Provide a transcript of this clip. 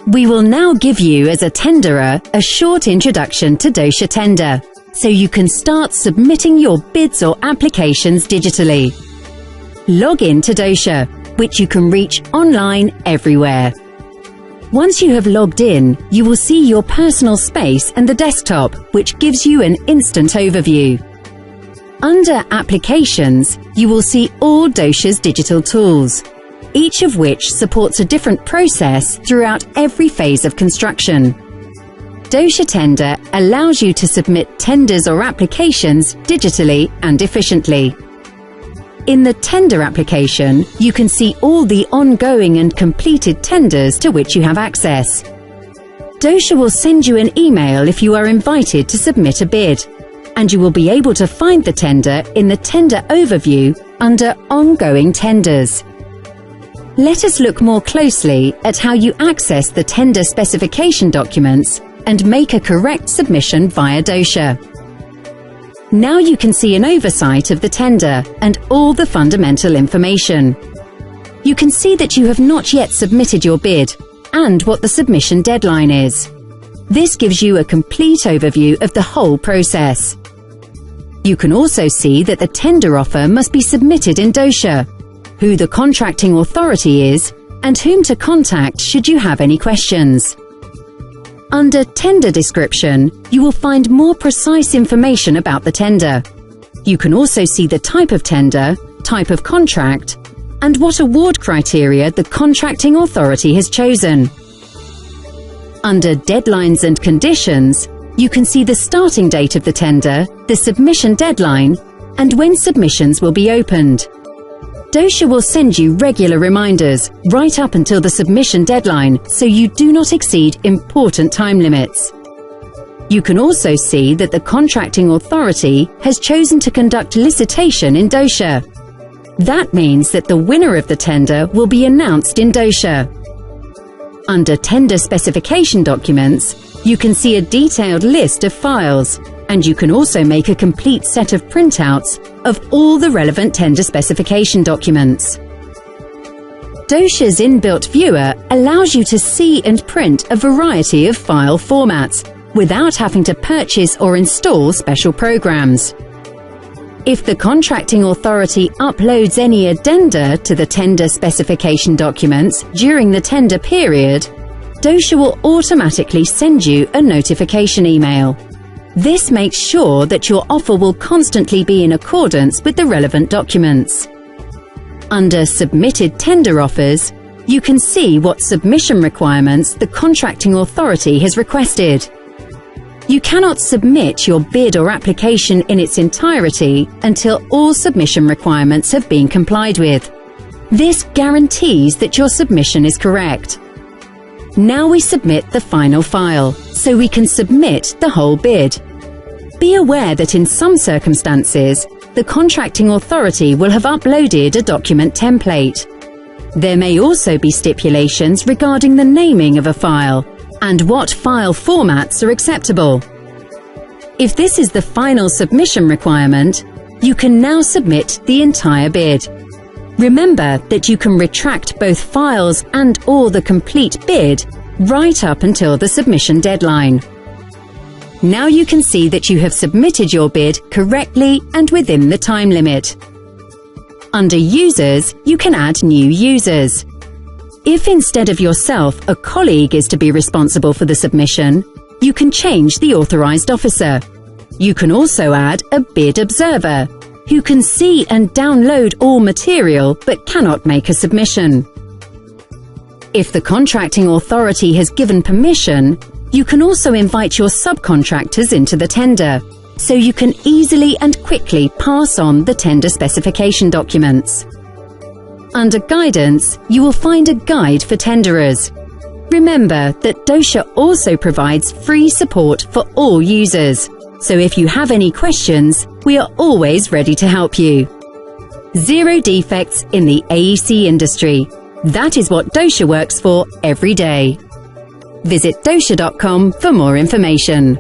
We will now give you, as a tenderer, a short introduction to Docia Tender, so you can start submitting your bids or applications digitally. Log in to Docia, which you can reach online everywhere. Once you have logged in, you will see your personal space and the desktop, which gives you an instant overview. Under Applications, you will see all Docia's digital tools, each of which supports a different process throughout every phase of construction. Docia Tender allows you to submit tenders or applications digitally and efficiently. In the tender application, you can see all the ongoing and completed tenders to which you have access. Docia will send you an email if you are invited to submit a bid, and you will be able to find the tender in the Tender Overview under Ongoing Tenders. Let us look more closely at how you access the tender specification documents and make a correct submission via Docia. Now you can see an oversight of the tender and all the fundamental information. You can see that you have not yet submitted your bid and what the submission deadline is. This gives you a complete overview of the whole process. You can also see that the tender offer must be submitted in Docia, who the contracting authority is, and whom to contact should you have any questions. Under Tender Description, you will find more precise information about the tender. You can also see the type of tender, type of contract, and what award criteria the contracting authority has chosen. Under Deadlines and Conditions, you can see the starting date of the tender, the submission deadline, and when submissions will be opened. Docia will send you regular reminders right up until the submission deadline, so you do not exceed important time limits. You can also see that the contracting authority has chosen to conduct licitation in Docia. That means that the winner of the tender will be announced in Docia. Under Tender Specification Documents, you can see a detailed list of files, and you can also make a complete set of printouts of all the relevant tender specification documents. Docia's inbuilt viewer allows you to see and print a variety of file formats without having to purchase or install special programs. If the contracting authority uploads any addenda to the tender specification documents during the tender period, Docia will automatically send you a notification email. This makes sure that your offer will constantly be in accordance with the relevant documents. Under Submitted Tender Offers, you can see what submission requirements the contracting authority has requested. You cannot submit your bid or application in its entirety until all submission requirements have been complied with. This guarantees that your submission is correct. Now we submit the final file, so we can submit the whole bid. Be aware that in some circumstances, the contracting authority will have uploaded a document template. There may also be stipulations regarding the naming of a file and what file formats are acceptable. If this is the final submission requirement, you can now submit the entire bid. Remember that you can retract both files and or the complete bid right up until the submission deadline. Now you can see that you have submitted your bid correctly and within the time limit. Under Users, you can add new users. If instead of yourself, a colleague is to be responsible for the submission, you can change the authorized officer. You can also add a bid observer, who can see and download all material but cannot make a submission. If the contracting authority has given permission, you can also invite your subcontractors into the tender, so you can easily and quickly pass on the tender specification documents. Under Guidance, you will find a guide for tenderers. Remember that Docia also provides free support for all users, so if you have any questions, we are always ready to help you. Zero defects in the AEC industry. That is what Docia works for every day. Visit docia.com for more information.